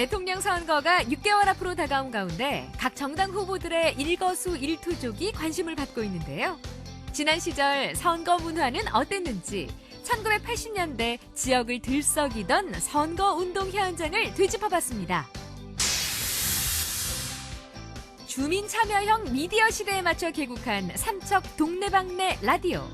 대통령 선거가 6개월 앞으로 다가온 가운데 각 정당 후보들의 일거수일투족이 관심을 받고 있는데요. 지난 시절 선거 문화는 어땠는지 1980년대 지역을 들썩이던 선거운동 현장을 되짚어봤습니다. 주민 참여형 미디어 시대에 맞춰 개국한 삼척 동네방네 라디오.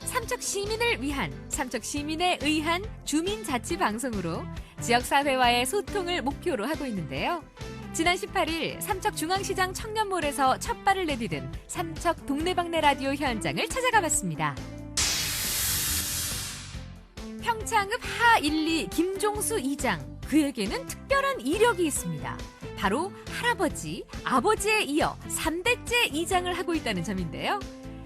삼척 시민을 위한, 삼척 시민에 의한 주민자치방송으로 지역사회와의 소통을 목표로 하고 있는데요. 지난 18일 삼척중앙시장 청년몰에서 첫 발을 내디딘 삼척 동네방네 라디오 현장을 찾아가 봤습니다. 평창읍 하1리 김종수 이장, 그에게는 특별한 이력이 있습니다. 바로 할아버지, 아버지에 이어 3대째 이장을 하고 있다는 점인데요.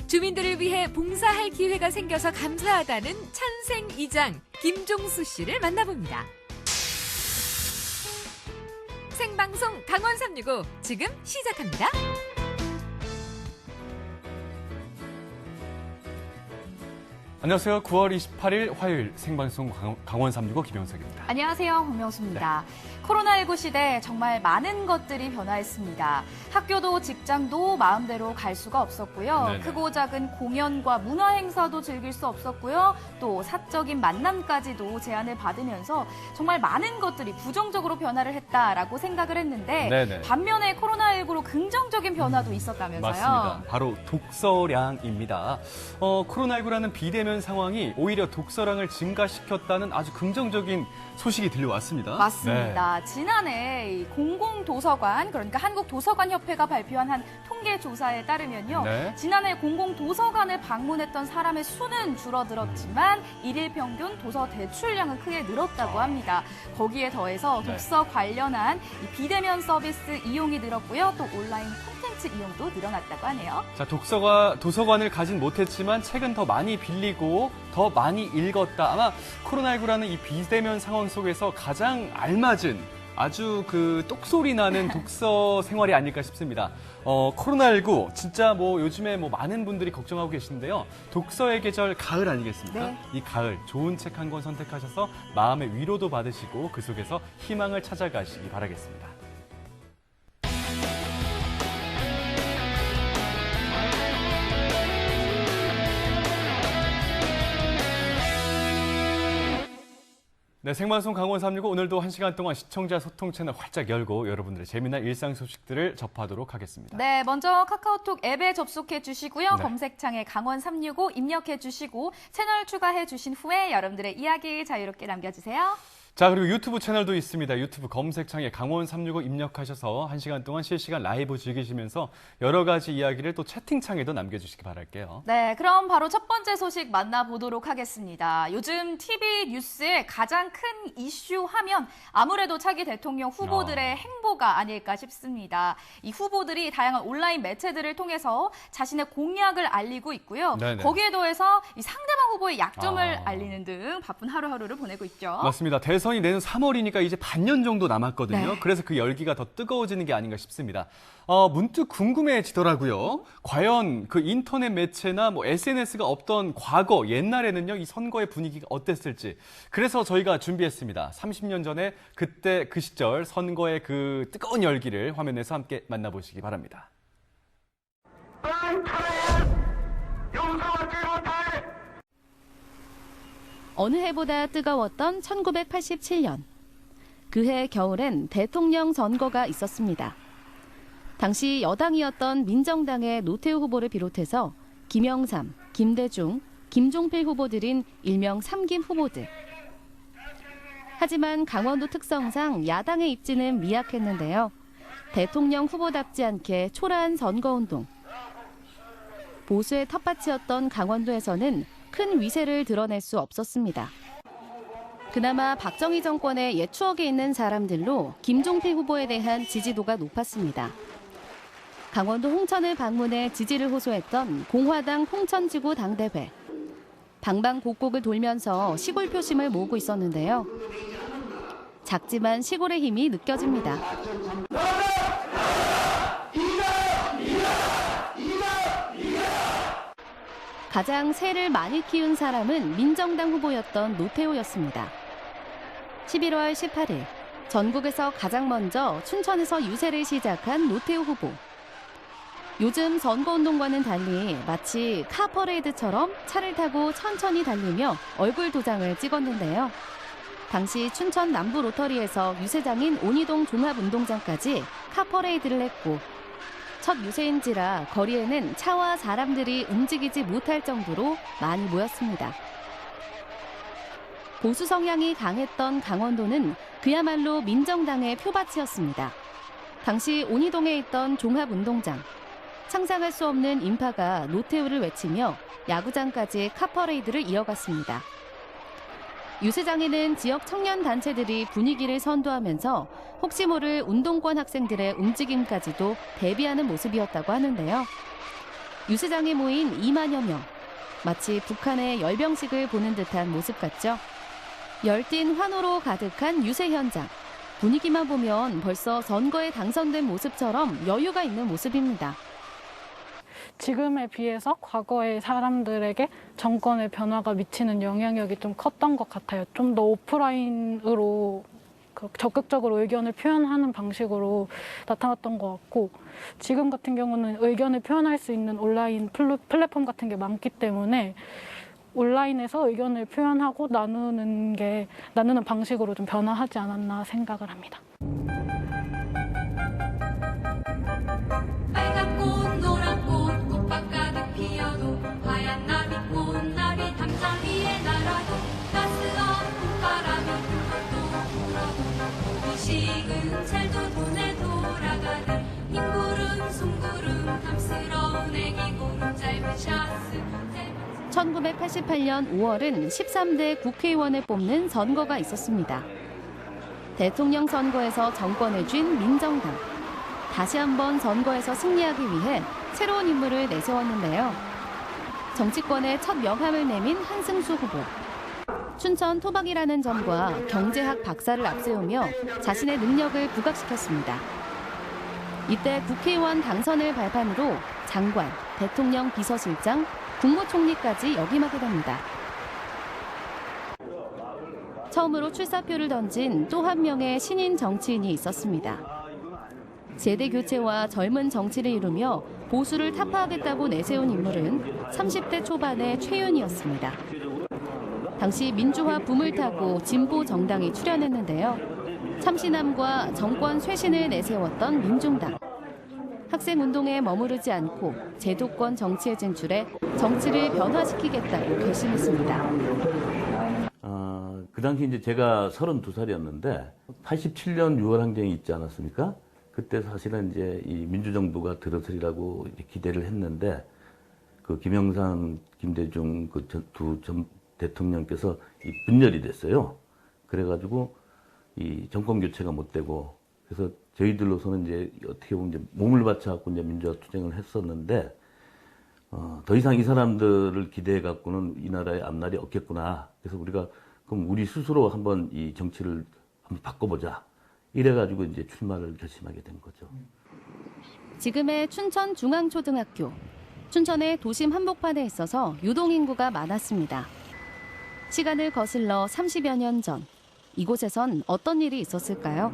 주민들을 위해 봉사할 기회가 생겨서 감사하다는 천생 이장 김종수 씨를 만나봅니다. 생방송 강원 365 지금 시작합니다. 안녕하세요. 9월 28일 화요일 생방송 강원 365 김영석입니다. 안녕하세요. 홍명수입니다. 코로나19 시대 정말 많은 것들이 변화했습니다. 학교도 직장도 마음대로 갈 수가 없었고요. 네네. 크고 작은 공연과 문화 행사도 즐길 수 없었고요. 또 사적인 만남까지도 제한을 받으면서 정말 많은 것들이 부정적으로 변화를 했다라고 생각을 했는데 네네. 반면에 코로나19로 긍정적인 변화도 있었다면서요. 맞습니다. 바로 독서량입니다. 코로나19라는 비대면 상황이 오히려 독서량을 증가시켰다는 아주 긍정적인 소식이 들려왔습니다. 맞습니다. 지난해 이 공공도서관, 그러니까 한국도서관협회가 발표한 한 통계조사에 따르면요. 네. 지난해 공공도서관을 방문했던 사람의 수는 줄어들었지만 일일 평균 도서 대출량은 크게 늘었다고 합니다. 거기에 더해서 독서 관련한 이 비대면 서비스 이용이 늘었고요. 또 온라인 콘텐츠 이용도 늘어났다고 하네요. 자, 도서관을 가진 못했지만 책은 더 많이 빌리고 더 많이 읽었다. 아마 코로나19라는 이 비대면 상황 속에서 가장 알맞은 아주 똑소리 나는 독서 생활이 아닐까 싶습니다. 코로나19 진짜 요즘에 많은 분들이 걱정하고 계신데요. 독서의 계절 가을 아니겠습니까? 네. 이 가을 좋은 책 한 권 선택하셔서 마음의 위로도 받으시고 그 속에서 희망을 찾아가시기 바라겠습니다. 네, 생방송 강원 365 오늘도 1시간 동안 시청자 소통 채널 활짝 열고 여러분들의 재미난 일상 소식들을 접하도록 하겠습니다. 네, 먼저 카카오톡 앱에 접속해 주시고요. 네. 검색창에 강원 365 입력해 주시고 채널 추가해 주신 후에 여러분들의 이야기 자유롭게 남겨주세요. 자, 그리고 유튜브 채널도 있습니다. 유튜브 검색창에 강원 365 입력하셔서 1시간 동안 실시간 라이브 즐기시면서 여러 가지 이야기를 또 채팅창에도 남겨주시기 바랄게요. 네, 그럼 바로 첫 번째 소식 만나보도록 하겠습니다. 요즘 TV 뉴스의 가장 큰 이슈 하면 아무래도 차기 대통령 후보들의 행보가 아닐까 싶습니다. 이 후보들이 다양한 온라인 매체들을 통해서 자신의 공약을 알리고 있고요. 네네. 거기에 더해서 이 상대방 후보의 약점을 알리는 등 바쁜 하루하루를 보내고 있죠. 맞습니다. 대선이 내년 3월이니까 이제 반년 정도 남았거든요. 네. 그래서 그 열기가 더 뜨거워지는 게 아닌가 싶습니다. 문득 궁금해지더라고요. 과연 그 인터넷 매체나 SNS가 없던 과거 옛날에는요, 이 선거의 분위기가 어땠을지. 그래서 저희가 준비했습니다. 30년 전에 그때 그 시절 선거의 그 뜨거운 열기를 화면에서 함께 만나보시기 바랍니다. 어느 해보다 뜨거웠던 1987년. 그해 겨울엔 대통령 선거가 있었습니다. 당시 여당이었던 민정당의 노태우 후보를 비롯해서 김영삼, 김대중, 김종필 후보들인 일명 3김 후보들. 하지만 강원도 특성상 야당의 입지는 미약했는데요. 대통령 후보답지 않게 초라한 선거운동. 보수의 텃밭이었던 강원도에서는 큰 위세를 드러낼 수 없었습니다. 그나마 박정희 정권의 옛 추억에 있는 사람들로 김종필 후보에 대한 지지도가 높았습니다. 강원도 홍천을 방문해 지지를 호소했던 공화당 홍천지구 당대회. 방방곡곡을 돌면서 시골 표심을 모으고 있었는데요. 작지만 시골의 힘이 느껴집니다. 가장 새를 많이 키운 사람은 민정당 후보였던 노태우였습니다. 11월 18일 전국에서 가장 먼저 춘천에서 유세를 시작한 노태우 후보. 요즘 선거운동과는 달리 마치 카퍼레이드처럼 차를 타고 천천히 달리며 얼굴 도장을 찍었는데요. 당시 춘천 남부 로터리에서 유세장인 온이동 종합운동장까지 카퍼레이드를 했고 첫 유세인지라 거리에는 차와 사람들이 움직이지 못할 정도로 많이 모였습니다. 보수 성향이 강했던 강원도는 그야말로 민정당의 표밭이었습니다. 당시 온이동에 있던 종합운동장. 상상할 수 없는 인파가 노태우를 외치며 야구장까지 카퍼레이드를 이어갔습니다. 유세장에는 지역 청년 단체들이 분위기를 선도하면서 혹시 모를 운동권 학생들의 움직임까지도 대비하는 모습이었다고 하는데요. 유세장에 모인 2만여 명. 마치 북한의 열병식을 보는 듯한 모습 같죠. 열띤 환호로 가득한 유세 현장. 분위기만 보면 벌써 선거에 당선된 모습처럼 여유가 있는 모습입니다. 지금에 비해서 과거의 사람들에게 정권의 변화가 미치는 영향력이 좀 컸던 것 같아요. 좀 더 오프라인으로 적극적으로 의견을 표현하는 방식으로 나타났던 것 같고 지금 같은 경우는 의견을 표현할 수 있는 온라인 플랫폼 같은 게 많기 때문에 온라인에서 의견을 표현하고 나누는 방식으로 좀 변화하지 않았나 생각을 합니다. 빨간 꽃, 노란 꽃, 꽃밭 가득 피어도 하얀 나비꽃, 나비 담장 위에 날아도 따스한 봄바람이 불어도 불어도 의식은 잘도 돈에 돌아가는 흰구름, 송구름, 탐스러운 애기구름, 짧은 샤스 1988년 5월은 13대 국회의원을 뽑는 선거가 있었습니다. 대통령 선거에서 정권을 쥔 민정당. 다시 한번 선거에서 승리하기 위해 새로운 인물을 내세웠는데요. 정치권의 첫 명함을 내민 한승수 후보. 춘천 토박이라는 점과 경제학 박사를 앞세우며 자신의 능력을 부각시켰습니다. 이때 국회의원 당선을 발판으로 장관, 대통령 비서실장, 국무총리까지 역임하게 됩니다. 처음으로 출사표를 던진 또 한 명의 신인 정치인이 있었습니다. 세대 교체와 젊은 정치를 이루며 보수를 타파하겠다고 내세운 인물은 30대 초반의 최윤이었습니다. 당시 민주화 붐을 타고 진보 정당이 출현했는데요. 참신함과 정권 쇄신을 내세웠던 민중당. 학생운동에 머무르지 않고 제도권 정치에 진출해 정치를 변화시키겠다고 결심했습니다. 그 당시 이제 제가 32살이었는데 87년 6월 항쟁이 있지 않았습니까? 그때 사실은 이제 이 민주정부가 들어서리라고 기대를 했는데 그 김영삼, 김대중 그 두 전 대통령께서 이 분열이 됐어요. 그래가지고 이 정권 교체가 못 되고 그래서 저희들로서는 이제 어떻게 보면 이제 몸을 바쳐갖고 이제 민주화 투쟁을 했었는데 더 이상 이 사람들을 기대해 갖고는 이 나라의 앞날이 없겠구나. 그래서 우리가 그럼 우리 스스로 한번 이 정치를 한번 바꿔보자. 이래가지고 이제 출마를 결심하게 된 거죠. 지금의 춘천중앙초등학교. 춘천의 도심 한복판에 있어서 유동인구가 많았습니다. 시간을 거슬러 30여 년 전. 이곳에선 어떤 일이 있었을까요?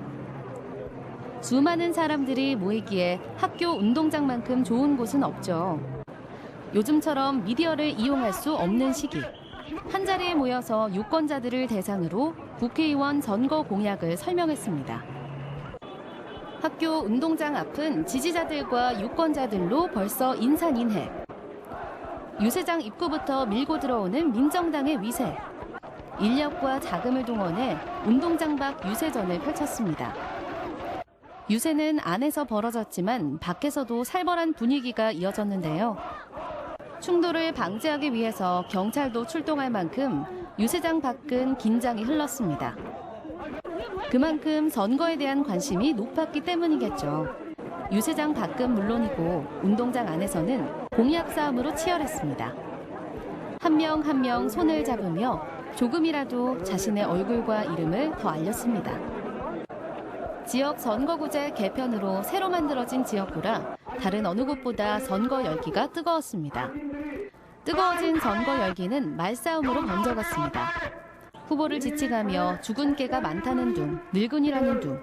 수많은 사람들이 모이기에 학교 운동장만큼 좋은 곳은 없죠. 요즘처럼 미디어를 이용할 수 없는 시기. 한자리에 모여서 유권자들을 대상으로 국회의원 선거 공약을 설명했습니다. 학교 운동장 앞은 지지자들과 유권자들로 벌써 인산인해. 유세장 입구부터 밀고 들어오는 민정당의 위세. 인력과 자금을 동원해 운동장 밖 유세전을 펼쳤습니다. 유세는 안에서 벌어졌지만 밖에서도 살벌한 분위기가 이어졌는데요. 충돌을 방지하기 위해서 경찰도 출동할 만큼 유세장 밖은 긴장이 흘렀습니다. 그만큼 선거에 대한 관심이 높았기 때문이겠죠. 유세장 밖은 물론이고 운동장 안에서는 공약 싸움으로 치열했습니다. 한 명 한 명 손을 잡으며 조금이라도 자신의 얼굴과 이름을 더 알렸습니다. 지역 선거구제 개편으로 새로 만들어진 지역구라 다른 어느 곳보다 선거 열기가 뜨거웠습니다. 뜨거워진 선거 열기는 말싸움으로 번져갔습니다. 후보를 지칭하며 죽은 깨가 많다는 둥, 늙은이라는 둥.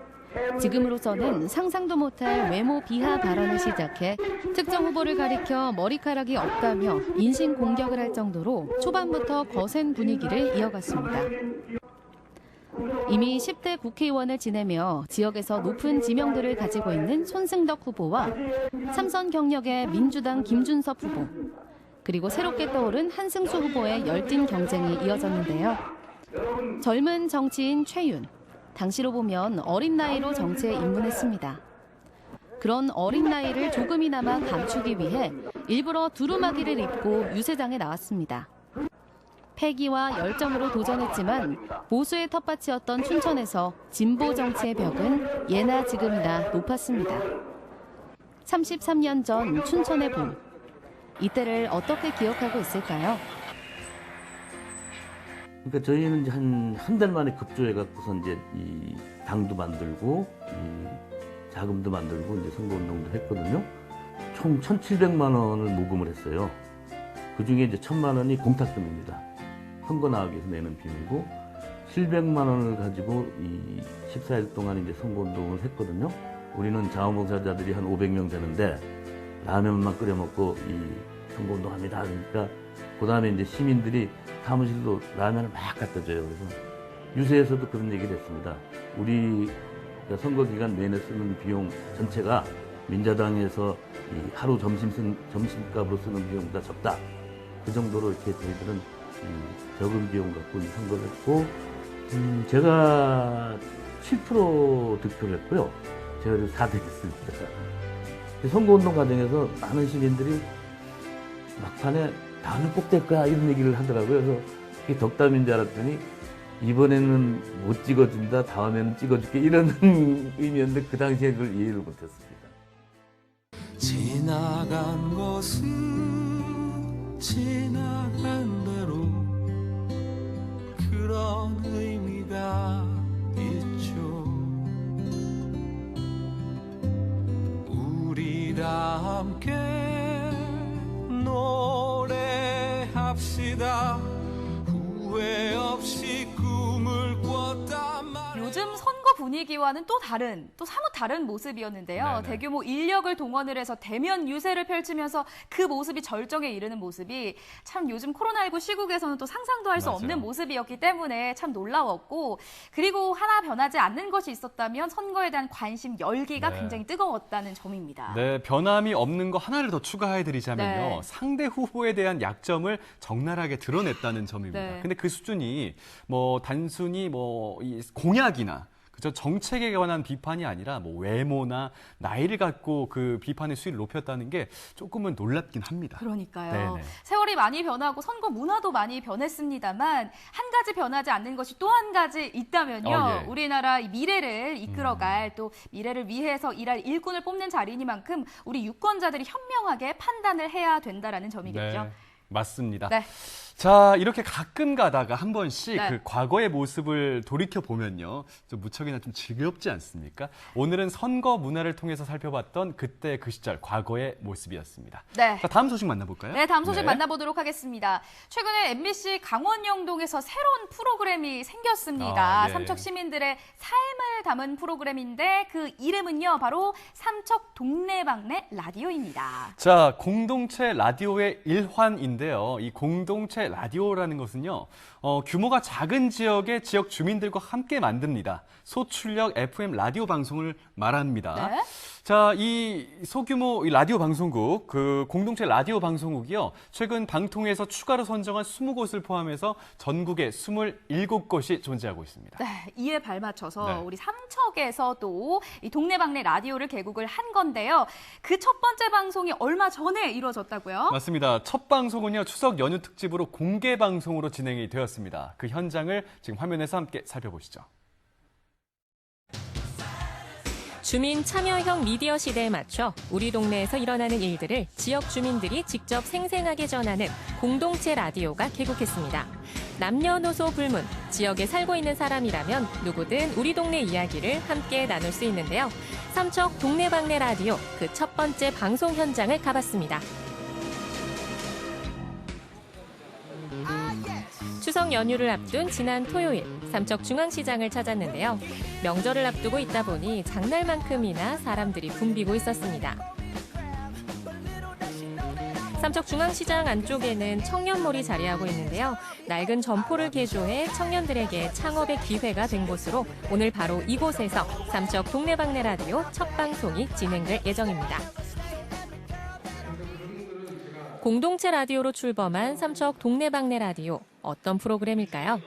지금으로서는 상상도 못할 외모 비하 발언을 시작해 특정 후보를 가리켜 머리카락이 없다며 인신 공격을 할 정도로 초반부터 거센 분위기를 이어갔습니다. 이미 10대 국회의원을 지내며 지역에서 높은 지명들을 가지고 있는 손승덕 후보와 삼선 경력의 민주당 김준섭 후보, 그리고 새롭게 떠오른 한승수 후보의 열띤 경쟁이 이어졌는데요. 젊은 정치인 최윤, 당시로 보면 어린 나이로 정치에 입문했습니다. 그런 어린 나이를 조금이나마 감추기 위해 일부러 두루마기를 입고 유세장에 나왔습니다. 패기와 열정으로 도전했지만 보수의 텃밭이었던 춘천에서 진보 정치의 벽은 예나 지금이나 높았습니다. 33년 전 춘천의 봄, 이때를 어떻게 기억하고 있을까요? 그러니까 저희는 이제 한 달 만에 급조해 갖고서 이제 이 당도 만들고 이 자금도 만들고 이제 선거운동도 했거든요. 총 1,700만 원을 모금을 했어요. 그 중에 이제 1,000만 원이 공탁금입니다. 선거 나가기 위해서 내는 비용이고 700만 원을 가지고 이 14일 동안 이제 선거운동을 했거든요. 우리는 자원봉사자들이 한 500명 되는데 라면만 끓여 먹고 이 선거운동 합니다. 그러니까 그 다음에 이제 시민들이 사무실로 라면을 막 갖다 줘요. 그래서 유세에서도 그런 얘기를 했습니다. 우리 선거 기간 내내 쓰는 비용 전체가 민자당에서 이 하루 점심값으로 쓰는 비용보다 적다. 그 정도로 이렇게 저희들은 적은 비용 갖고 이 선거를 했고, 제가 7% 득표를 했고요. 제가 4대 했습니다. 선거운동 과정에서 많은 시민들이 막판에 다음에 꼭 될 거야 이런 얘기를 하더라고요. 그래서 그게 덕담인 줄 알았더니 이번에는 못 찍어준다, 다음에는 찍어줄게 이런 의미였는데 그 당시에 그걸 이해를 못했습니다. 지나간 것은 지나간 대로 그런 의미가 있죠. 우리라 함께 노래합시다. 후회 없이 꿈을 꿨단 말이야. 요즘 선거 분위기와는 또 사뭇 다른 모습이었는데요. 네네. 대규모 인력을 동원을 해서 대면 유세를 펼치면서 그 모습이 절정에 이르는 모습이 참 요즘 코로나19 시국에서는 또 상상도 할 수 맞아요. 없는 모습이었기 때문에 참 놀라웠고, 그리고 하나 변하지 않는 것이 있었다면 선거에 대한 관심 열기가 네. 굉장히 뜨거웠다는 점입니다. 네, 변함이 없는 거 하나를 더 추가해드리자면요. 네. 상대 후보에 대한 약점을 적나라하게 드러냈다는 점입니다. 네. 근데 그 수준이 뭐 단순히 이 공약이나 그저 정책에 관한 비판이 아니라 뭐 외모나 나이를 갖고 그 비판의 수위를 높였다는 게 조금은 놀랍긴 합니다. 그러니까요. 네네. 세월이 많이 변하고 선거 문화도 많이 변했습니다만 한 가지 변하지 않는 것이 또 한 가지 있다면요. 예. 우리나라 미래를 이끌어갈 또 미래를 위해서 일할 일꾼을 뽑는 자리이니만큼 우리 유권자들이 현명하게 판단을 해야 된다라는 점이겠죠. 네, 맞습니다. 네. 자, 이렇게 가끔 가다가 한 번씩 네. 그 과거의 모습을 돌이켜보면요. 좀 무척이나 좀 즐겁지 않습니까? 오늘은 선거 문화를 통해서 살펴봤던 그때 그 시절 과거의 모습이었습니다. 네. 자, 다음 소식 만나볼까요? 네, 다음 소식 네. 만나보도록 하겠습니다. 최근에 MBC 강원영동에서 새로운 프로그램이 생겼습니다. 아, 예. 삼척 시민들의 삶을 담은 프로그램인데 그 이름은요, 바로 삼척 동네방네 라디오입니다. 자, 공동체 라디오의 일환인데요. 이 공동체 라디오라는 것은요, 규모가 작은 지역의 지역 주민들과 함께 만듭니다. 소출력 FM 라디오 방송을 말합니다. 네. 자, 이 소규모 이 라디오 방송국, 그 공동체 라디오 방송국이요, 최근 방통위에서 추가로 선정한 20곳을 포함해서 전국에 27곳이 존재하고 있습니다. 네, 이에 발맞춰서 네. 우리 삼척에서도 이 동네방네 라디오를 개국을 한 건데요. 그 첫 번째 방송이 얼마 전에 이루어졌다고요? 맞습니다. 첫 방송은요, 추석 연휴 특집으로 공개 방송으로 진행이 되었습니다. 그 현장을 지금 화면에서 함께 살펴보시죠. 주민 참여형 미디어 시대에 맞춰 우리 동네에서 일어나는 일들을 지역 주민들이 직접 생생하게 전하는 공동체 라디오가 개국했습니다. 남녀노소 불문, 지역에 살고 있는 사람이라면 누구든 우리 동네 이야기를 함께 나눌 수 있는데요. 삼척 동네방네 라디오 그 첫 번째 방송 현장을 가봤습니다. 추석 대통령 연휴를 앞둔 지난 토요일 삼척중앙시장을 찾았는데요. 명절을 앞두고 있다 보니 장날만큼이나 사람들이 붐비고 있었습니다. 삼척중앙시장 안쪽에는 청년몰이 자리하고 있는데요. 낡은 점포를 개조해 청년들에게 창업의 기회가 된 곳으로 오늘 바로 이곳에서 삼척 동네방네 라디오 첫 방송이 진행될 예정입니다. 공동체 라디오로 출범한 삼척 동네방네 라디오, 어떤 프로그램일까요?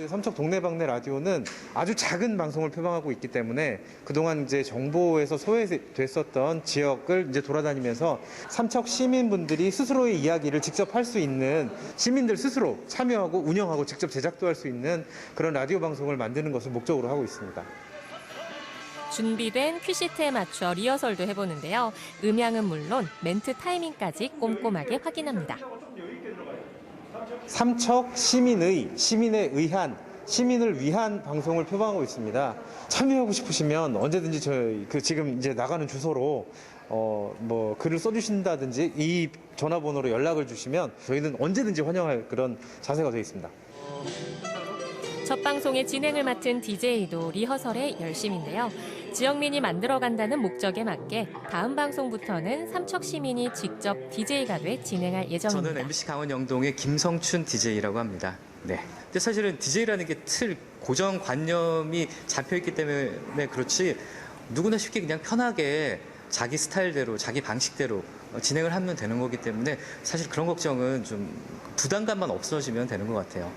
삼척 동네방네 라디오는 아주 작은 방송을 표방하고 있기 때문에 그동안 이제 정보에서 소외됐었던 지역을 이제 돌아다니면서 삼척 시민분들이 스스로의 이야기를 직접 할 수 있는, 시민들 스스로 참여하고 운영하고 직접 제작도 할 수 있는 그런 라디오 방송을 만드는 것을 목적으로 하고 있습니다. 준비된 큐시트에 맞춰 리허설도 해보는데요. 음향은 물론 멘트 타이밍까지 꼼꼼하게 확인합니다. 삼척 시민에 의한, 시민을 위한 방송을 표방하고 있습니다. 참여하고 싶으시면 언제든지 저희 지금 이제 나가는 주소로 글을 써주신다든지 이 전화번호로 연락을 주시면 저희는 언제든지 환영할 그런 자세가 되어 있습니다. 첫 방송의 진행을 맡은 DJ도 리허설에 열심인데요. 지역민이 만들어간다는 목적에 맞게 다음 방송부터는 삼척 시민이 직접 DJ가 돼 진행할 예정입니다. 저는 MBC 강원 영동의 김성춘 DJ라고 합니다. 네. 근데 사실은 DJ라는 게 고정 관념이 잡혀있기 때문에 그렇지 누구나 쉽게 그냥 편하게 자기 스타일대로, 자기 방식대로 진행을 하면 되는 거기 때문에 사실 그런 걱정은 좀 부담감만 없어지면 되는 것 같아요.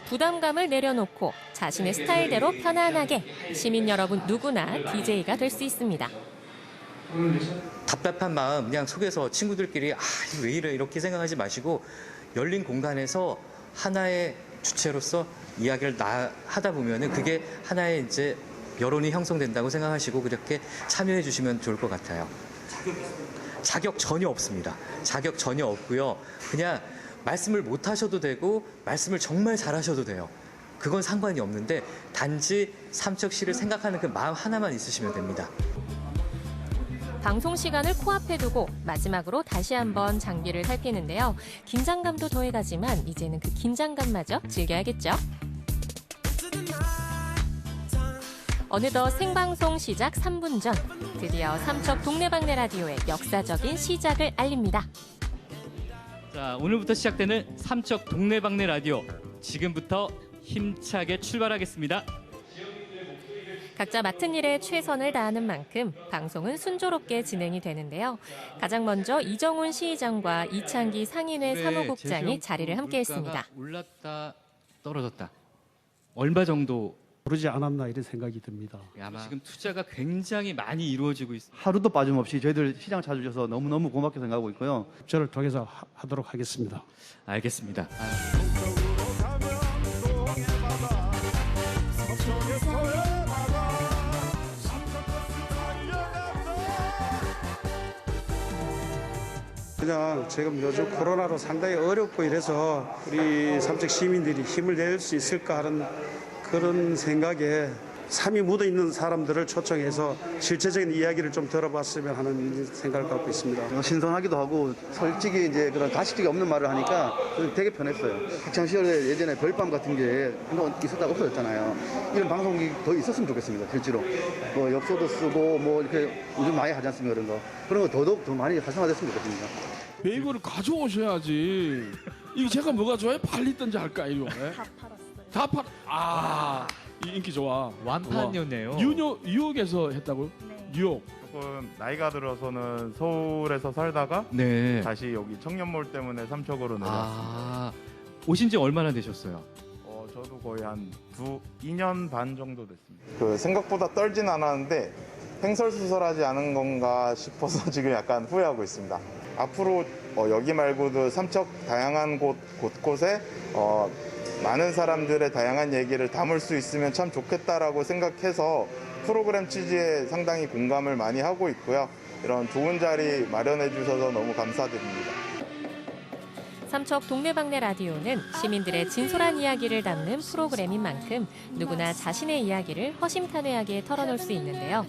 부담감을 내려놓고 자신의 스타일대로 편안하게 시민 여러분 누구나 DJ가 될 수 있습니다. 답답한 마음 그냥 속에서 친구들끼리 이거 왜 이래 이렇게 생각하지 마시고 열린 공간에서 하나의 주체로서 이야기를 하다 보면은 그게 하나의 이제 여론이 형성된다고 생각하시고 그렇게 참여해 주시면 좋을 것 같아요. 자격 전혀 없습니다. 자격 전혀 없고요. 그냥 말씀을 못 하셔도 되고 말씀을 정말 잘하셔도 돼요. 그건 상관이 없는데 단지 삼척시를 생각하는 그 마음 하나만 있으시면 됩니다. 방송 시간을 코앞에 두고 마지막으로 다시 한번 장비를 살피는데요. 긴장감도 더해가지만 이제는 그 긴장감마저 즐겨야겠죠. 어느덧 생방송 시작 3분 전 드디어 삼척 동네방네 라디오의 역사적인 시작을 알립니다. 자, 오늘부터 시작되는 삼척 동네방네 라디오, 지금부터 힘차게 출발하겠습니다. 각자 맡은 일에 최선을 다하는 만큼 방송은 순조롭게 진행이 되는데요. 가장 먼저 이정훈 시의장과 이창기 상인회 사무국장이 자리를 함께했습니다. 올랐다 떨어졌다. 얼마 정도 오르지 않았나 이런 생각이 듭니다. 아마 지금 투자가 굉장히 많이 이루어지고 있습니다. 하루도 빠짐없이 저희들 시장 찾아주셔서 너무너무 고맙게 생각하고 있고요. 협조를 통해서 하도록 하겠습니다. 알겠습니다. 그냥 지금 요즘 코로나로 상당히 어렵고 이래서 우리 삼척 시민들이 힘을 낼 수 있을까 하는 그런 생각에 삶이 묻어있는 사람들을 초청해서 실제적인 이야기를 좀 들어봤으면 하는 생각을 갖고 있습니다. 신선하기도 하고 솔직히 이제 그런 가식적이 없는 말을 하니까 되게 편했어요. 학창시절에 예전에 별밤 같은 게 한번 있었다가 없어졌잖아요. 이런 방송이 더 있었으면 좋겠습니다. 실제로. 뭐 엽서도 쓰고 뭐 이렇게 요즘 많이 하지 않습니까? 그런 거 더더욱 더 많이 활성화됐으면 좋겠습니다. 왜 이거를 가져오셔야지. 이게 제가 뭐가 좋아요? 팔리든지 할까 이거. 다 팔았어요. 인기 좋아. 완판이었네요. 뉴욕에서 했다고요? 네. 뉴욕. 조금 나이가 들어서는 서울에서 살다가 네. 다시 여기 청년몰 때문에 삼척으로 내려왔습니다. 오신 지 얼마나 되셨어요? 저도 거의 한 2년 반 정도 됐습니다. 생각보다 떨진 않았는데 횡설수설하지 않은 건가 싶어서 지금 약간 후회하고 있습니다. 앞으로 여기 말고도 삼척 다양한 곳곳에 많은 사람들의 다양한 얘기를 담을 수 있으면 참 좋겠다라고 생각해서 프로그램 취지에 상당히 공감을 많이 하고 있고요. 이런 좋은 자리 마련해 주셔서 너무 감사드립니다. 삼척 동네방네 라디오는 시민들의 진솔한 이야기를 담는 프로그램인 만큼 누구나 자신의 이야기를 허심탄회하게 털어놓을 수 있는데요.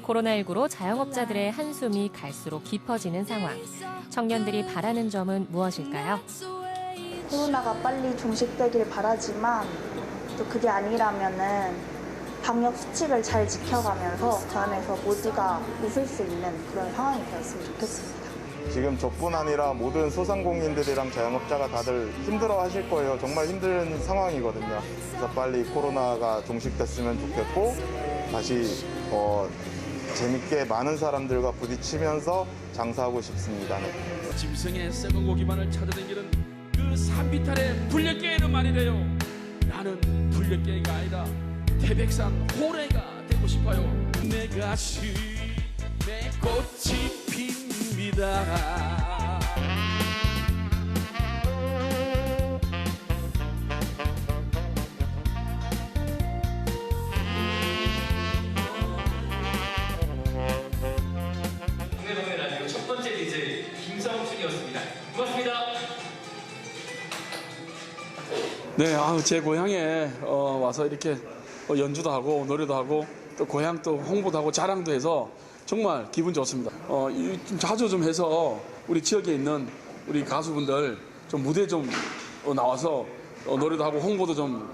코로나19로 자영업자들의 한숨이 갈수록 깊어지는 상황. 청년들이 바라는 점은 무엇일까요? 코로나가 빨리 종식되길 바라지만 또 그게 아니라면은 방역 수칙을 잘 지켜가면서 그 안에서 모두가 웃을 수 있는 그런 상황이 되었으면 좋겠습니다. 지금 저뿐 아니라 모든 소상공인들이랑 자영업자가 다들 힘들어 하실 거예요. 정말 힘든 상황이거든요. 그래서 빨리 코로나가 종식됐으면 좋겠고 다시 재밌게 많은 사람들과 부딪히면서 장사하고 싶습니다. 짐승의 썩은 고기만을 찾아다니는 그 산비탈의 불력개는 말이래요. 나는 불력개가 아니라 태백산 호래가 되고 싶어요. 내 가슴에 꽃이 핍니다. 동네방네 라디오 첫 번째 DJ 김성춘이었습니다. 고맙습니다. 네, 제 고향에 와서 이렇게 연주도 하고 노래도 하고 또 고향 또 홍보도 하고 자랑도 해서 정말 기분 좋습니다. 좀 자주 좀 해서 우리 지역에 있는 우리 가수분들 좀 무대 좀 나와서 노래도 하고 홍보도 좀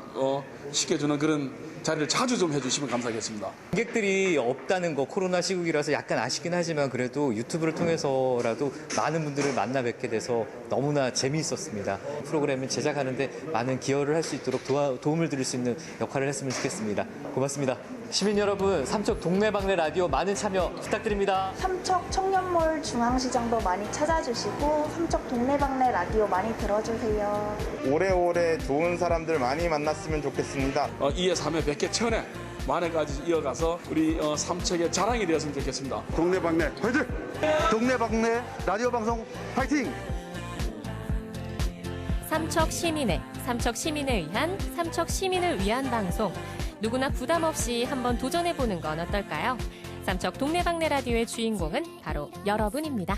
시켜주는 그런 자리를 자주 좀 해주시면 감사하겠습니다. 관객들이 없다는 거 코로나 시국이라서 약간 아쉽긴 하지만 그래도 유튜브를 통해서라도 많은 분들을 만나 뵙게 돼서 너무나 재미있었습니다. 프로그램을 제작하는데 많은 기여를 할 수 있도록 도움을 드릴 수 있는 역할을 했으면 좋겠습니다. 고맙습니다. 시민 여러분, 삼척 동네방네 라디오 많은 참여 부탁드립니다. 삼척 청년몰 중앙시장도 많이 찾아주시고 삼척 동네방네 라디오 많이 들어주세요. 오래오래 좋은 사람들 많이 만났으면 좋겠습니다. 2회, 3회, 100회, 1000회 만회까지 이어가서 우리 삼척의 자랑이 되었으면 좋겠습니다. 동네방네 화이팅! 동네방네 라디오 방송 화이팅! 삼척 시민에 의한 삼척 시민을 위한 방송. 누구나 부담 없이 한번 도전해보는 건 어떨까요? 삼척 동네방네 라디오의 주인공은 바로 여러분입니다.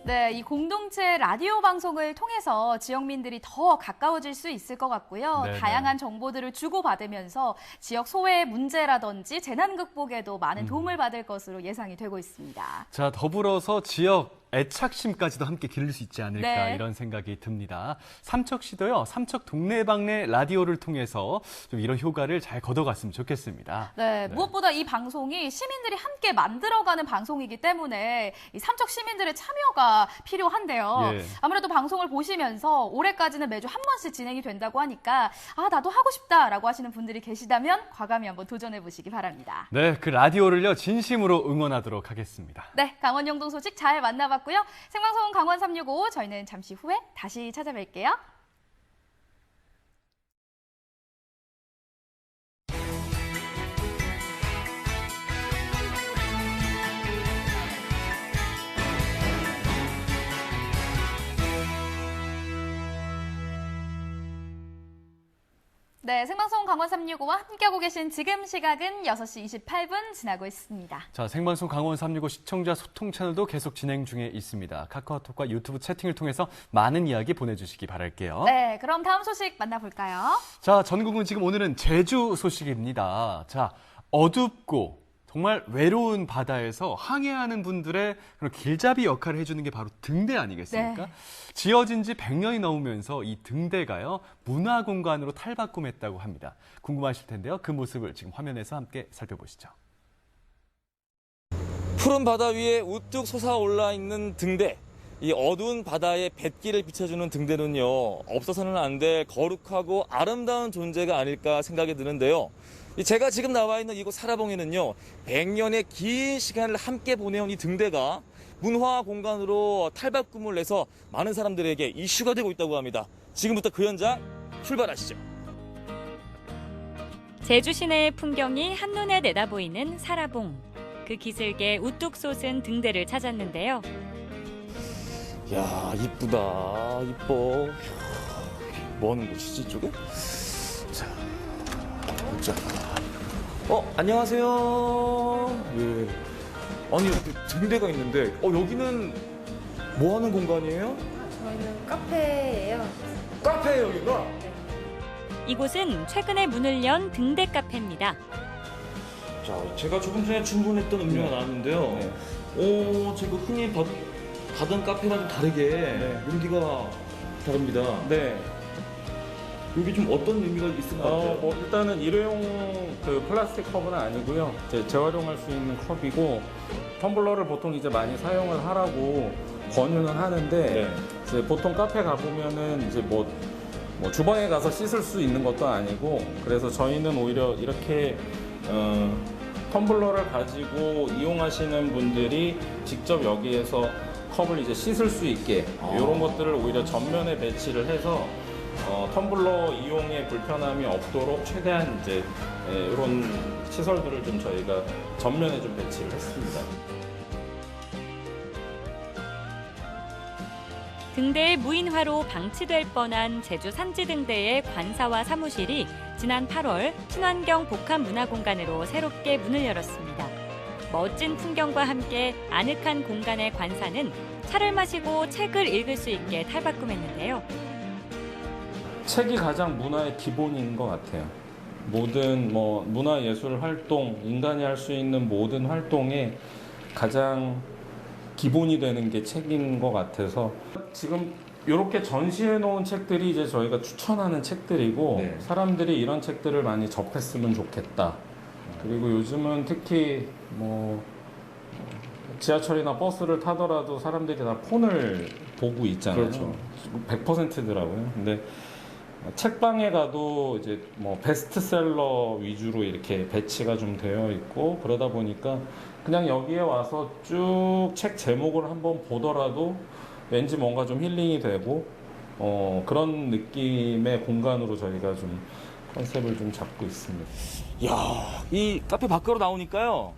네, 이 공동체 라디오 방송을 통해서 지역민들이 더 가까워질 수 있을 것 같고요. 네네. 다양한 정보들을 주고받으면서 지역 소외 문제라든지 재난 극복에도 많은 도움을 받을 것으로 예상이 되고 있습니다. 자, 더불어서 지역 애착심까지도 함께 기를 수 있지 않을까 네. 이런 생각이 듭니다. 삼척시도요, 삼척 동네방네 라디오를 통해서 좀 이런 효과를 잘 거둬갔으면 좋겠습니다. 네, 무엇보다 이 방송이 시민들이 함께 만들어가는 방송이기 때문에 이 삼척 시민들의 참여가 필요한데요. 예. 아무래도 방송을 보시면서 올해까지는 매주 한 번씩 진행이 된다고 하니까 나도 하고 싶다라고 하시는 분들이 계시다면 과감히 한번 도전해 보시기 바랍니다. 네, 그 라디오를요 진심으로 응원하도록 하겠습니다. 네, 강원 영동 소식 잘 만나봤고요. 생방송 강원 365 저희는 잠시 후에 다시 찾아뵐게요. 네, 생방송 강원 365와 함께하고 계신 지금 시각은 6시 28분 지나고 있습니다. 자, 생방송 강원 365 시청자 소통 채널도 계속 진행 중에 있습니다. 카카오톡과 유튜브 채팅을 통해서 많은 이야기 보내주시기 바랄게요. 네, 그럼 다음 소식 만나볼까요? 자, 전국은 지금 오늘은 제주 소식입니다. 자, 어둡고 정말 외로운 바다에서 항해하는 분들의 그런 길잡이 역할을 해주는 게 바로 등대 아니겠습니까? 네. 지어진 지 100년이 넘으면서 이 등대가요, 문화공간으로 탈바꿈했다고 합니다. 궁금하실 텐데요. 그 모습을 지금 화면에서 함께 살펴보시죠. 푸른 바다 위에 우뚝 솟아올라 있는 등대. 이 어두운 바다에 뱃길을 비춰주는 등대는요, 없어서는 안 될 거룩하고 아름다운 존재가 아닐까 생각이 드는데요. 제가 지금 나와 있는 이곳 사라봉에는요, 100년의 긴 시간을 함께 보내온 이 등대가 문화 공간으로 탈바꿈을 해서 많은 사람들에게 이슈가 되고 있다고 합니다. 지금부터 그 현장 출발하시죠. 제주 시내의 풍경이 한눈에 내다보이는 사라봉. 그 기슭에 우뚝 솟은 등대를 찾았는데요. 야, 이쁘다. 이뻐. 뭐 하는 곳이지, 이쪽에? 자, 보자. 안녕하세요. 예. 아니, 여기 등대가 있는데, 여기는 뭐 하는 공간이에요? 저희는 카페예요. 카페예요, 여기가? 이곳은 최근에 문을 연 등대 카페입니다. 자, 제가 조금 전에 주문했던 음료가 나왔는데요. 제가 흔히 가던 카페랑 좀 다르게 용기가 다릅니다. 네. 이게 좀 어떤 의미가 있을 것 같아요? 일단은 일회용 그 플라스틱 컵은 아니고요. 이제 재활용할 수 있는 컵이고 텀블러를 보통 이제 많이 사용을 하라고 권유는 하는데 이제 보통 카페 가보면은 이제 뭐 주방에 가서 씻을 수 있는 것도 아니고 그래서 저희는 오히려 이렇게 텀블러를 가지고 이용하시는 분들이 직접 여기에서 컵을 이제 씻을 수 있게 이런 것들을 오히려 전면에 배치를 해서 텀블러 이용에 불편함이 없도록 최대한 이제 이런 시설들을 좀 저희가 전면에 좀 배치를 했습니다. 등대의 무인화로 방치될 뻔한 제주 산지등대의 관사와 사무실이 지난 8월 친환경 복합문화공간으로 새롭게 문을 열었습니다. 멋진 풍경과 함께 아늑한 공간의 관사는 차를 마시고 책을 읽을 수 있게 탈바꿈했는데요. 책이 가장 문화의 기본인 것 같아요. 모든 문화예술 활동, 인간이 할 수 있는 모든 활동에 가장 기본이 되는 게 책인 것 같아서 지금 이렇게 전시해 놓은 책들이 이제 저희가 추천하는 책들이고 사람들이 이런 책들을 많이 접했으면 좋겠다. 그리고 요즘은 특히 지하철이나 버스를 타더라도 사람들이 다 폰을 보고 있잖아요. 그렇죠. 100%더라고요. 근데 책방에 가도 이제 베스트셀러 위주로 이렇게 배치가 좀 되어 있고 그러다 보니까 그냥 여기에 와서 쭉 책 제목을 한번 보더라도 왠지 뭔가 좀 힐링이 되고 그런 느낌의 공간으로 저희가 좀 컨셉을 좀 잡고 있습니다. 야, 이 카페 밖으로 나오니까요.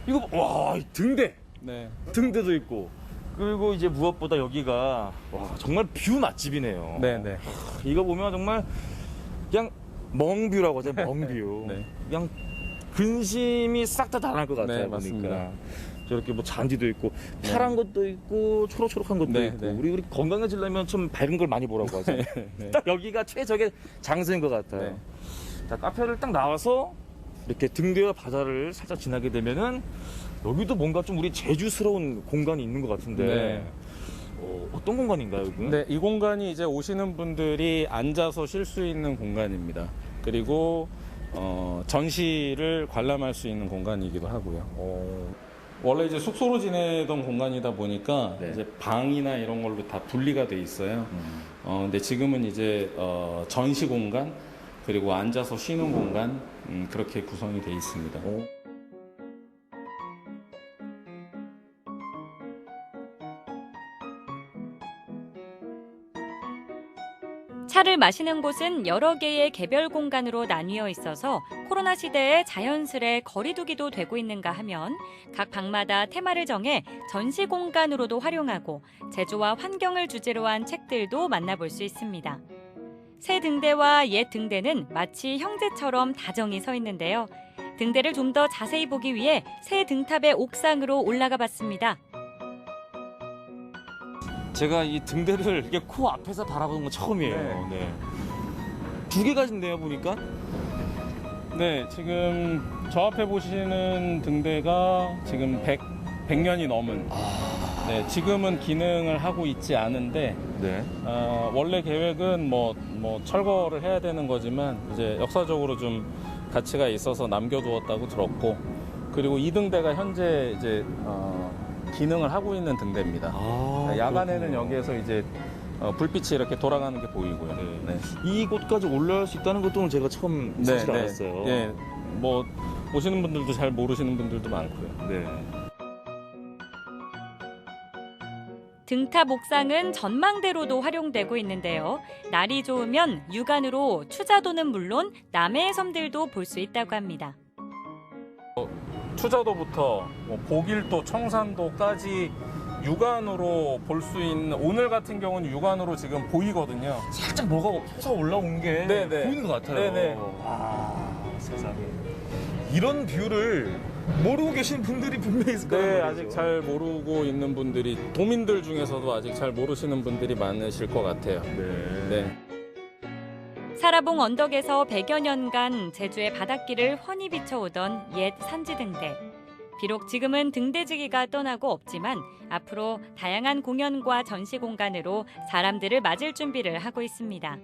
이거 와, 등대. 네. 등대도 있고. 그리고 이제 무엇보다 여기가 정말 뷰 맛집이네요. 네네. 이거 보면 정말 그냥 멍뷰라고 하죠. 멍뷰. 네. 그냥 근심이 싹 다 달아날 것 같아요. 네, 보니까. 맞습니다. 저렇게 잔디도 있고 파란 것도 있고 초록초록한 것도 있고 우리 건강해지려면 좀 밝은 걸 많이 보라고 하잖아요. 딱 여기가 최적의 장소인 것 같아요. 자, 카페를 딱 나와서 이렇게 등대와 바다를 살짝 지나게 되면은 여기도 뭔가 좀 우리 제주스러운 공간이 있는 것 같은데 어떤 공간인가요, 여기는? 네, 이 공간이 이제 오시는 분들이 앉아서 쉴 수 있는 공간입니다. 그리고 전시를 관람할 수 있는 공간이기도 하고요. 원래 이제 숙소로 지내던 공간이다 보니까 이제 방이나 이런 걸로 다 분리가 돼 있어요. 근데 지금은 이제 전시 공간 그리고 앉아서 쉬는 공간 그렇게 구성이 돼 있습니다. 차를 마시는 곳은 여러 개의 개별 공간으로 나뉘어 있어서 코로나 시대에 자연스레 거리두기도 되고 있는가 하면 각 방마다 테마를 정해 전시 공간으로도 활용하고 제주와 환경을 주제로 한 책들도 만나볼 수 있습니다. 새 등대와 옛 등대는 마치 형제처럼 다정히 서 있는데요. 등대를 좀 더 자세히 보기 위해 새 등탑의 옥상으로 올라가 봤습니다. 제가 이 등대를 이렇게 코앞에서 바라보는 건 처음이에요. 네. 두 개가 있네요, 보니까. 네, 지금 저 앞에 보시는 등대가 지금 100년이 넘은. 네, 지금은 기능을 하고 있지 않은데 원래 계획은 뭐 철거를 해야 되는 거지만 이제 역사적으로 좀 가치가 있어서 남겨두었다고 들었고 그리고 이 등대가 현재 이제 기능을 하고 있는 등대입니다. 야간에는 그렇군요. 여기에서 이제 불빛이 이렇게 돌아가는 게 보이고요. 네. 이곳까지 올라갈 수 있다는 것도 제가 처음 사실 알았어요. 네, 뭐 오시는 분들도 잘 모르시는 분들도 많고요. 네. 등탑 옥상은 전망대로도 활용되고 있는데요. 날이 좋으면 육안으로 추자도는 물론 남해의 섬들도 볼 수 있다고 합니다. 추자도부터 보길도, 청산도까지 육안으로 볼 수 있는 오늘 같은 경우는 육안으로 지금 보이거든요. 살짝 뭐가 솟아 올라온 게 보이는 것 같아요. 네네. 세상에. 이런 뷰를 모르고 계신 분들이 분명히 있을 거예요. 네, 아직 잘 모르고 있는 분들이 도민들 중에서도 아직 잘 모르시는 분들이 많으실 것 같아요. 네. 사라봉 언덕에서 100여 년간 제주의 바닷길을 훤히 비춰오던 옛 산지등대. 비록 지금은 등대지기가 떠나고 없지만 앞으로 다양한 공연과 전시 공간으로 사람들을 맞을 준비를 하고 있습니다.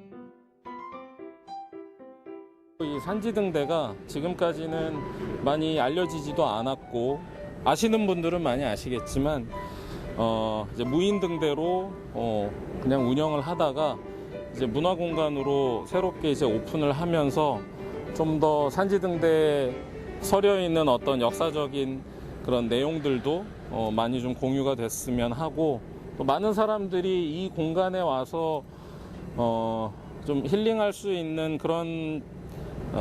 이 산지등대가 지금까지는 많이 알려지지도 않았고 아시는 분들은 많이 아시겠지만 이제 무인등대로 그냥 운영을 하다가 이제 문화공간으로 새롭게 이제 오픈을 하면서 좀 더 산지등대에 서려 있는 어떤 역사적인 그런 내용들도 많이 좀 공유가 됐으면 하고 또 많은 사람들이 이 공간에 와서 좀 힐링할 수 있는 그런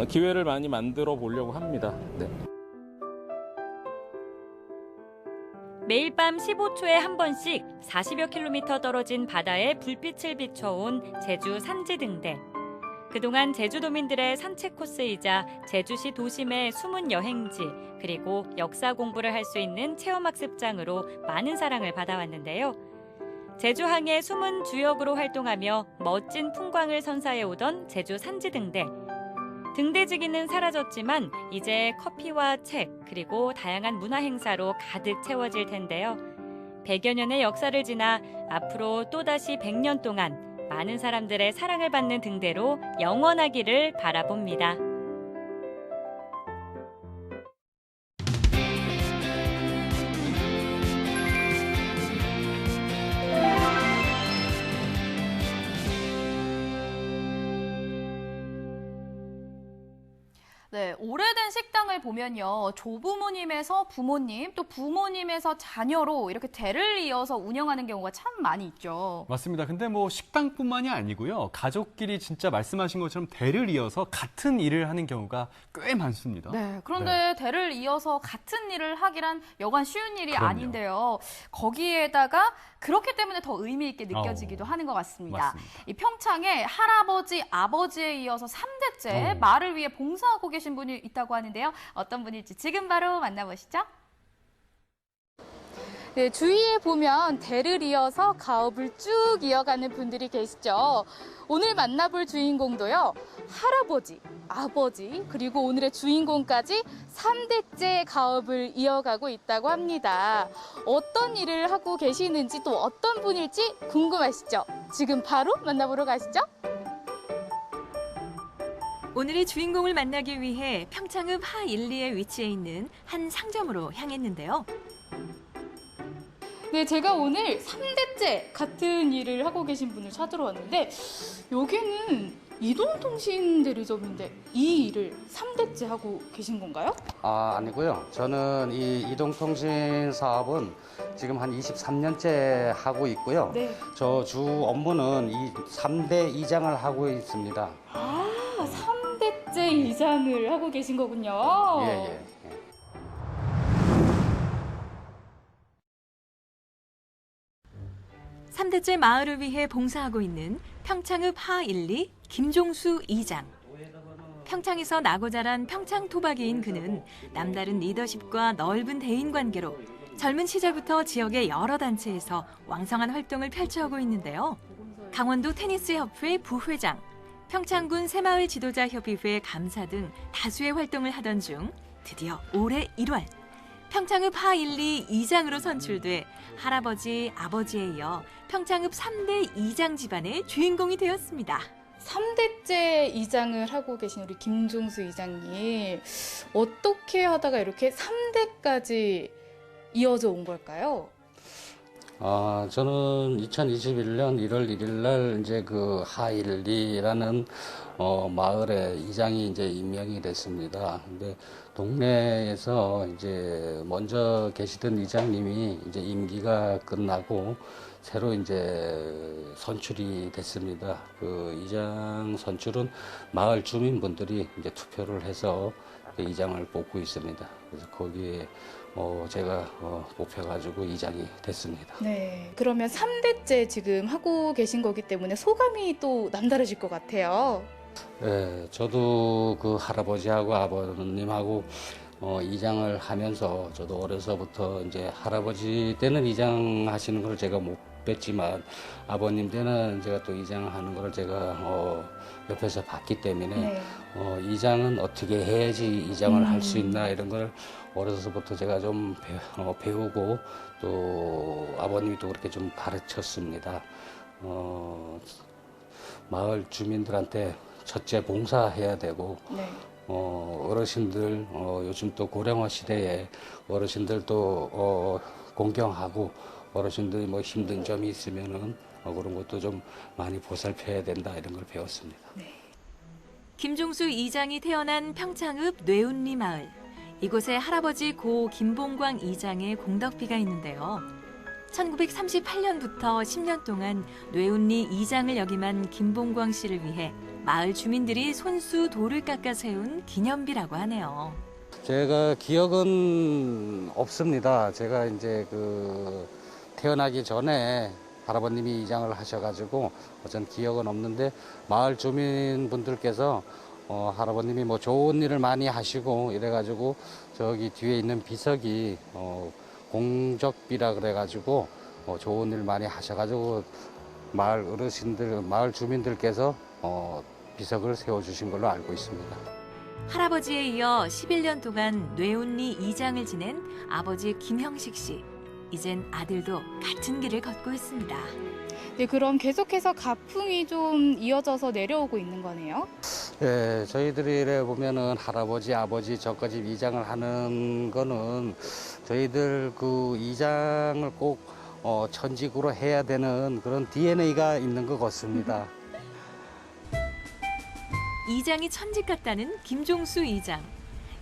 기회를 많이 만들어 보려고 합니다. 네. 매일 밤 15초에 한 번씩 40여 킬로미터 떨어진 바다에 불빛을 비춰온 제주 산지등대. 그동안 제주도민들의 산책 코스이자 제주시 도심의 숨은 여행지 그리고 역사 공부를 할 수 있는 체험학습장으로 많은 사랑을 받아왔는데요. 제주항의 숨은 주역으로 활동하며 멋진 풍광을 선사해오던 제주 산지등대. 등대지기는 사라졌지만 이제 커피와 책 그리고 다양한 문화 행사로 가득 채워질 텐데요. 100여 년의 역사를 지나 앞으로 또다시 100년 동안 많은 사람들의 사랑을 받는 등대로 영원하기를 바라봅니다. 네, 오래된 식당을 보면요. 조부모님에서 부모님, 또 부모님에서 자녀로 이렇게 대를 이어서 운영하는 경우가 참 많이 있죠. 맞습니다. 근데 뭐 식당뿐만이 아니고요. 가족끼리 진짜 말씀하신 것처럼 대를 이어서 같은 일을 하는 경우가 꽤 많습니다. 네, 그런데 대를 이어서 같은 일을 하기란 여간 쉬운 일이 그럼요. 아닌데요. 거기에다가 그렇기 때문에 더 의미 있게 느껴지기도 하는 것 같습니다. 맞습니다. 이 평창에 할아버지, 아버지에 이어서 3대째 말을 위해 봉사하고 계신 분이 있다고 하는데요. 어떤 분일지 지금 바로 만나보시죠. 네, 주위에 보면 대를 이어서 가업을 쭉 이어가는 분들이 계시죠. 오늘 만나볼 주인공도요. 할아버지, 아버지, 그리고 오늘의 주인공까지 3대째 가업을 이어가고 있다고 합니다. 어떤 일을 하고 계시는지 또 어떤 분일지 궁금하시죠? 지금 바로 만나보러 가시죠. 오늘의 주인공을 만나기 위해 평창읍 하 1, 2에 위치해 있는 한 상점으로 향했는데요. 네, 제가 오늘 3대째 같은 일을 하고 계신 분을 찾으러 왔는데 여기는 이동통신 대리점인데 이 일을 3대째 하고 계신 건가요? 아니고요. 저는 이 이동통신 사업은 지금 한 23년째 하고 있고요. 네. 저 주 업무는 이 3대 이장을 하고 있습니다. 아, 3대째 이장을 하고 계신 거군요. 예. 3대째 마을을 위해 봉사하고 있는 평창읍 하 1, 2 김종수 이장. 평창에서 나고 자란 평창 토박이인 그는 남다른 리더십과 넓은 대인 관계로 젊은 시절부터 지역의 여러 단체에서 왕성한 활동을 펼쳐오고 있는데요. 강원도 테니스협회 부회장, 평창군 새마을 지도자 협의회 감사 등 다수의 활동을 하던 중 드디어 올해 1월 평창읍 하 1, 2 이장으로 선출돼 할아버지, 아버지에 이어 평창읍 3대 이장 집안의 주인공이 되었습니다. 3대째 이장을 하고 계신 우리 김종수 이장님, 어떻게 하다가 이렇게 3대까지 이어져 온 걸까요? 저는 2021년 1월 1일 날 이제 그 하일리라는 마을에 이장이 이제 임명이 됐습니다. 근데 동네에서 이제 먼저 계시던 이장님이 이제 임기가 끝나고 새로 이제 선출이 됐습니다. 그 이장 선출은 마을 주민분들이 이제 투표를 해서 이장을 뽑고 있습니다. 그래서 거기에 제가 뽑혀가지고 이장이 됐습니다. 네, 그러면 3대째 지금 하고 계신 거기 때문에 소감이 또 남다르실 것 같아요. 네, 저도 그 할아버지하고 아버님하고 이장을 하면서 저도 어려서부터 이제 할아버지 때는 이장 하시는 걸 제가 못 뵀지만 아버님 때는 제가 또 이장하는 거를 제가 옆에서 봤기 때문에 네. 이장은 어떻게 해야지 이장을 할 수 있나 이런 걸 어려서부터 제가 좀 배우고 또 아버님이 또 그렇게 좀 가르쳤습니다. 마을 주민들한테 첫째 봉사해야 되고 네. 어르신들 요즘 또 고령화 시대에 어르신들도 공경하고 어르신들이 뭐 힘든 점이 있으면은 그런 것도 좀 많이 보살펴야 된다 이런 걸 배웠습니다. 김종수 이장이 태어난 평창읍 뇌운리 마을. 이곳에 할아버지 고 김봉광 이장의 공덕비가 있는데요. 1938년부터 10년 동안 뇌운리 이장을 역임한 김봉광 씨를 위해 마을 주민들이 손수 돌을 깎아 세운 기념비라고 하네요. 제가 기억은 없습니다. 제가 이제 태어나기 전에 할아버님이 이장을 하셔가지고 전 기억은 없는데 마을 주민분들께서 할아버님이 뭐 좋은 일을 많이 하시고 이래가지고 저기 뒤에 있는 비석이 공적비라 그래가지고 좋은 일 많이 하셔가지고 마을 어르신들, 마을 주민들께서 비석을 세워주신 걸로 알고 있습니다. 할아버지에 이어 11년 동안 뇌운리 이장을 지낸 아버지 김형식 씨. 이젠 아들도 같은 길을 걷고 있습니다. 네, 그럼 계속해서 가풍이 좀 이어져서 내려오고 있는 거네요. 예, 저희들이 이래 보면은 할아버지, 아버지 저까지 이장을 하는 거는 저희들 그 이장을 꼭 천직으로 해야 되는 그런 DNA가 있는 것 같습니다. 이장이 천직 같다는 김종수 이장.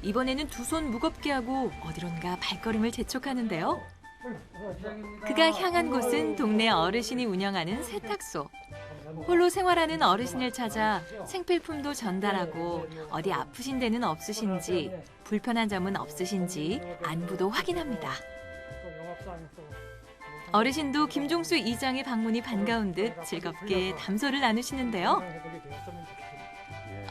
이번에는 두 손 무겁게 하고 어디론가 발걸음을 재촉하는데요. 그가 향한 곳은 동네 어르신이 운영하는 세탁소. 홀로 생활하는 어르신을 찾아 생필품도 전달하고 어디 아프신 데는 없으신지, 불편한 점은 없으신지 안부도 확인합니다. 어르신도 김종수 이장의 방문이 반가운 듯 즐겁게 담소를 나누시는데요.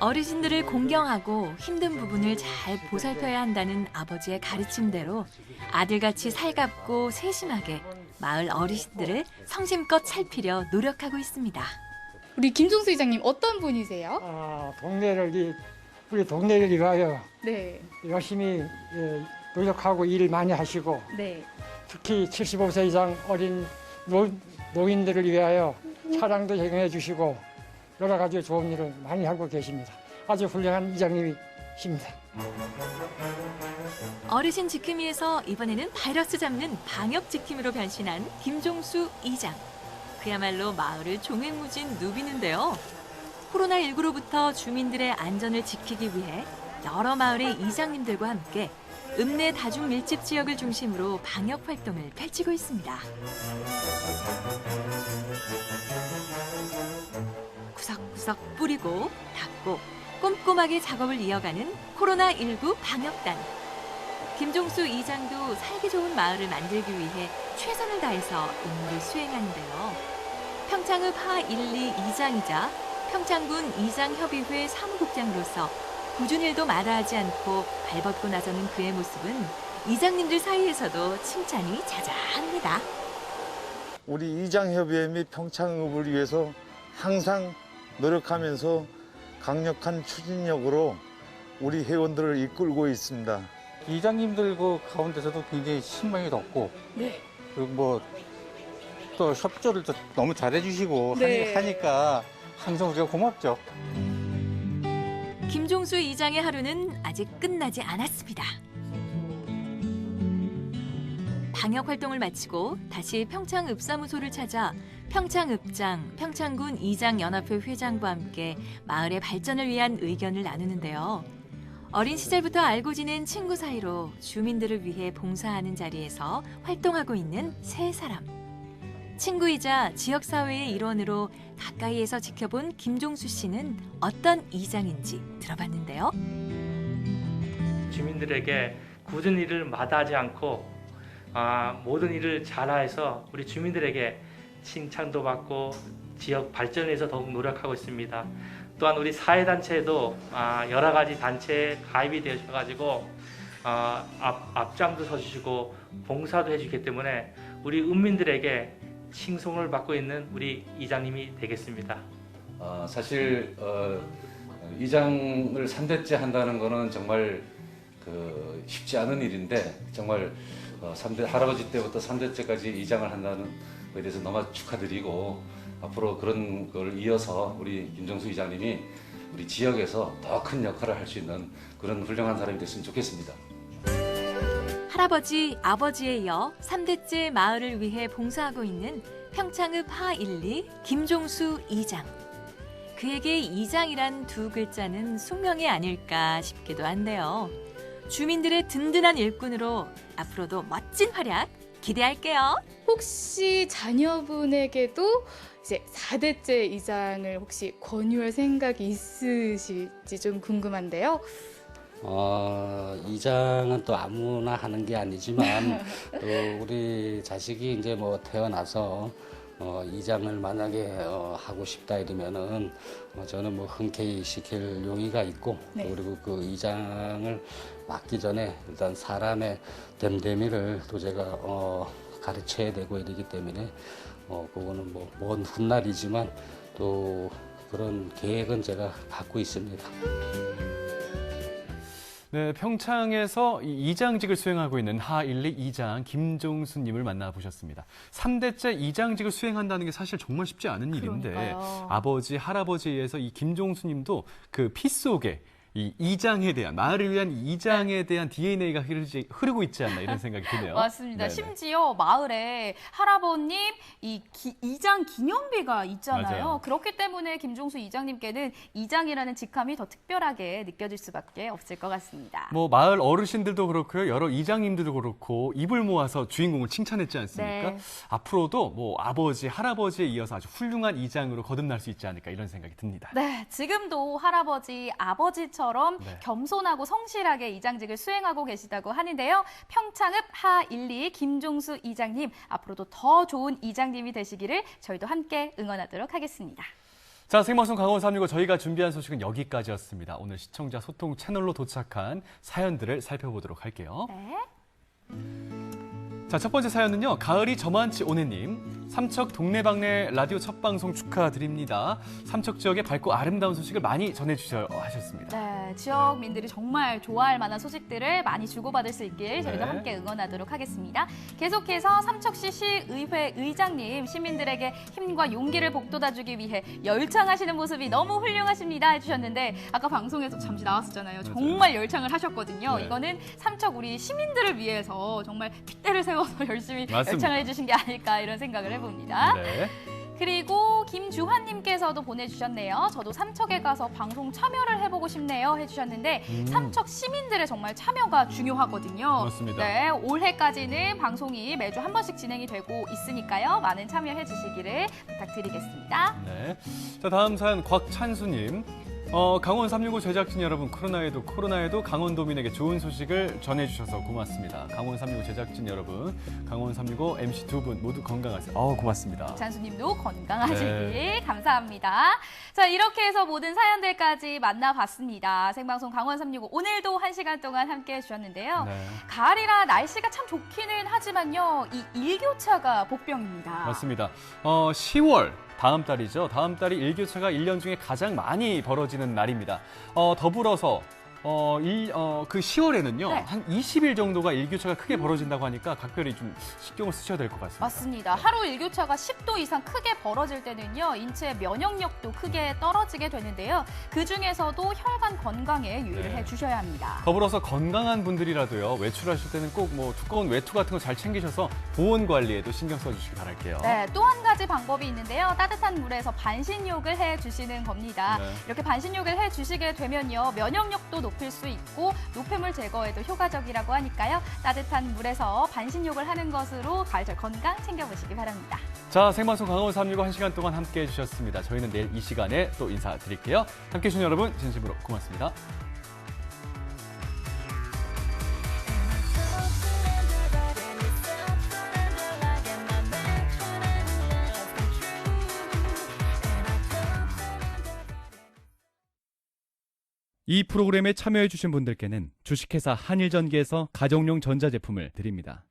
어르신들을 공경하고 힘든 부분을 잘 보살펴야 한다는 아버지의 가르침대로 아들같이 살갑고 세심하게 마을 어르신들을 성심껏 살피려 노력하고 있습니다. 우리 김종수 이장님 어떤 분이세요? 우리 동네를 위하여 네. 열심히 노력하고 일 많이 하시고 네. 특히 75세 이상 어린 노인들을 위하여 차량도 제공해 주시고 여러 가지 좋은 일을 많이 하고 계십니다. 아주 훌륭한 이장님이십니다. 어르신 지킴이에서 이번에는 바이러스 잡는 방역 지킴이로 변신한 김종수 이장. 그야말로 마을을 종횡무진 누비는데요. 코로나19로부터 주민들의 안전을 지키기 위해 여러 마을의 이장님들과 함께 읍내 다중 밀집 지역을 중심으로 방역 활동을 펼치고 있습니다. 구석구석 뿌리고 닦고 꼼꼼하게 작업을 이어가는 코로나19 방역단. 김종수 이장도 살기 좋은 마을을 만들기 위해 최선을 다해서 임무를 수행하는데요. 평창읍 하1리 이장이자 평창군 이장협의회 사무국장으로서 굳은 일도 마다하지 않고 발벗고 나서는 그의 모습은 이장님들 사이에서도 칭찬이 자자합니다. 우리 이장협의회 및 평창읍을 위해서 항상 노력하면서 강력한 추진력으로 우리 회원들을 이끌고 있습니다. 이장님들 그 가운데서도 굉장히 신망이 높고 네. 그리고 뭐 또 협조를 또 너무 잘해주시고 네. 하니까 항상 우리가 고맙죠. 김종수 이장의 하루는 아직 끝나지 않았습니다. 방역 활동을 마치고 다시 평창읍사무소를 찾아 평창읍장, 평창군 이장연합회 회장과 함께 마을의 발전을 위한 의견을 나누는데요. 어린 시절부터 알고 지낸 친구 사이로 주민들을 위해 봉사하는 자리에서 활동하고 있는 세 사람. 친구이자 지역사회의 일원으로 가까이에서 지켜본 김종수 씨는 어떤 이장인지 들어봤는데요. 주민들에게 굳은 일을 마다하지 않고 모든 일을 잘해서 우리 주민들에게 칭찬도 받고 지역 발전을 위해서 더욱 노력하고 있습니다. 또한 우리 사회단체도 여러 가지 단체에 가입이 되셔가지고 앞장도 서주시고 봉사도 해주기 때문에 우리 읍민들에게 칭송을 받고 있는 우리 이장님이 되겠습니다. 사실 이장을 3대째 한다는 거는 정말 쉽지 않은 일인데 정말 3대 할아버지 때부터 3대째까지 이장을 한다는 것에 대해서 너무 축하드리고 앞으로 그런 걸 이어서 우리 김정수 이장님이 우리 지역에서 더 큰 역할을 할 수 있는 그런 훌륭한 사람이 됐으면 좋겠습니다. 할아버지, 아버지에 이어 3대째 마을을 위해 봉사하고 있는 평창읍 하1리 김종수 이장. 그에게 이장이란 두 글자는 숙명이 아닐까 싶기도 한데요. 주민들의 든든한 일꾼으로 앞으로도 멋진 활약 기대할게요. 혹시 자녀분에게도 이제 4대째 이장을 혹시 권유할 생각이 있으실지 좀 궁금한데요. 이장은 또 아무나 하는 게 아니지만 또 우리 자식이 이제 뭐 태어나서 이장을 만약에 하고 싶다 이러면은 저는 뭐 흔쾌히 시킬 용의가 있고 네. 그리고 그 이장을 맡기 전에 일단 사람의 됨됨이를 또 제가 가르쳐야 되고 이러기 때문에 그거는 뭐 먼 훗날이지만 또 그런 계획은 제가 갖고 있습니다. 네, 평창에서 이 이장직을 수행하고 있는 하1리 이장 김종수님을 만나보셨습니다. 3대째 이장직을 수행한다는 게 사실 정말 쉽지 않은 일인데 그러니까요. 아버지, 할아버지에 의해서 이 김종수님도 그 피 속에 이 이장에 대한, 마을을 위한 이장에 대한 DNA가 흐르고 있지 않나 이런 생각이 드네요. 맞습니다. 네네. 심지어 마을에 할아버님 이장 기념비가 있잖아요. 맞아요. 그렇기 때문에 김종수 이장님께는 이장이라는 직함이 더 특별하게 느껴질 수밖에 없을 것 같습니다. 뭐 마을 어르신들도 그렇고요. 여러 이장님들도 그렇고 입을 모아서 주인공을 칭찬했지 않습니까? 네. 앞으로도 뭐 아버지, 할아버지에 이어서 아주 훌륭한 이장으로 거듭날 수 있지 않을까 이런 생각이 듭니다. 네, 지금도 할아버지, 아버지처럼 네. 겸손하고 성실하게 이장직을 수행하고 계시다고 하는데요. 평창읍 하1리 김종수 이장님, 앞으로도 더 좋은 이장님이 되시기를 저희도 함께 응원하도록 하겠습니다. 자, 생방송 강원 365 저희가 준비한 소식은 여기까지였습니다. 오늘 시청자 소통 채널로 도착한 사연들을 살펴보도록 할게요. 네. 자, 첫 번째 사연은요. 가을이 저만치 오네님. 삼척 동네방네 라디오 첫 방송 축하드립니다. 삼척 지역의 밝고 아름다운 소식을 많이 전해주셔 하셨습니다. 네, 지역민들이 정말 좋아할 만한 소식들을 많이 주고받을 수 있길 저희도 네. 함께 응원하도록 하겠습니다. 계속해서 삼척시 시의회 의장님, 시민들에게 힘과 용기를 북돋아주기 위해 열창하시는 모습이 너무 훌륭하십니다 해주셨는데 아까 방송에서 잠시 나왔었잖아요. 정말 열창을 하셨거든요. 네. 이거는 삼척 우리 시민들을 위해서 정말 핏대를 세워서 열심히 맞습니다. 열창을 해주신 게 아닐까 이런 생각을 해봅니다. 네. 그리고 김주환님께서도 보내주셨네요. 저도 삼척에 가서 방송 참여를 해보고 싶네요 해주셨는데 삼척 시민들의 정말 참여가 중요하거든요. 맞습니다. 네, 올해까지는 방송이 매주 한 번씩 진행이 되고 있으니까요. 많은 참여해 주시기를 부탁드리겠습니다. 네. 자, 다음 사연 곽찬수님. 강원 365 제작진 여러분, 코로나에도 강원도민에게 좋은 소식을 전해주셔서 고맙습니다. 강원 365 제작진 여러분, 강원 365 MC 두 분 모두 건강하세요. 고맙습니다. 잔수님도 건강하시길 네. 감사합니다. 자, 이렇게 해서 모든 사연들까지 만나봤습니다. 생방송 강원 365 오늘도 1시간 동안 함께해 주셨는데요. 네. 가을이라 날씨가 참 좋기는 하지만요. 이 일교차가 복병입니다. 맞습니다. 10월 다음 달이죠. 다음 달이 일교차가 1년 중에 가장 많이 벌어지는 날입니다. 더불어서 그 10월에는요. 네. 한 20일 정도가 일교차가 크게 벌어진다고 하니까 각별히 좀 신경을 쓰셔야 될 것 같습니다. 맞습니다. 하루 일교차가 10도 이상 크게 벌어질 때는요. 인체의 면역력도 크게 떨어지게 되는데요. 그중에서도 혈관 건강에 유의를 네. 해주셔야 합니다. 더불어서 건강한 분들이라도요. 외출하실 때는 꼭 뭐 두꺼운 외투 같은 거 잘 챙기셔서 보온 관리에도 신경 써주시기 바랄게요. 네, 또 한 가지 방법이 있는데요. 따뜻한 물에서 반신욕을 해주시는 겁니다. 네. 이렇게 반신욕을 해주시게 되면요. 면역력도 높일 수 있고 노폐물 제거에도 효과적이라고 하니까요. 따뜻한 물에서 반신욕을 하는 것으로 가을철 건강 챙겨보시기 바랍니다. 자, 생방송 강원 365 1시간 동안 함께해 주셨습니다. 저희는 내일 이 시간에 또 인사드릴게요. 함께해 주신 여러분 진심으로 고맙습니다. 이 프로그램에 참여해 주신 분들께는 주식회사 한일전기에서 가정용 전자제품을 드립니다.